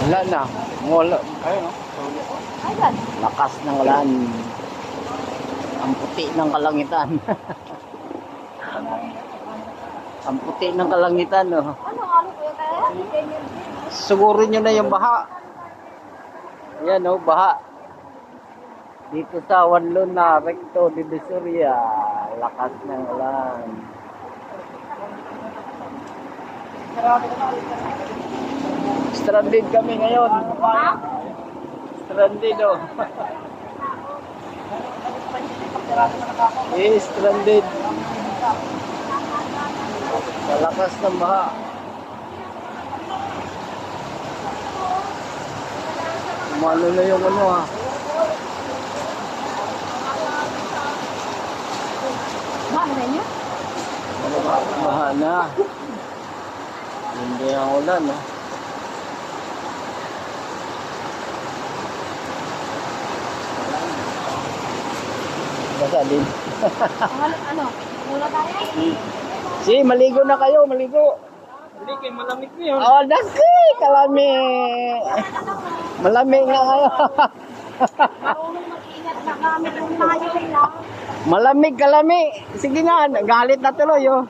Wala na. Wala. Ayun, no? Ayan. Lakas ng ulan. Ang puti ng kalangitan. Ang puti ng kalangitan, oh. Ano po yung kaya? Sugurin nyo na yung baha. Yan, oh, baha. Dito sa Wanlon na Recto de Divisoria. Lakas ng ulan. Stranded kami ngayon. Stranded, oh. Stranded. Sa lakas ng baha. Umano na yung ano, ha. Bahan na niya? Baha na. Hindi ang ulan, no. Basa din. Ano? Mula tayo? Si, maligo na kayo, maligo. Hindi kayo malamig na yun. Oh, daki, kalami. Malamig nga kayo. Marunong mag-ingat na gamit yung tayo nila. Malamig, kalami. Sige nga, galit na tuloy, oh.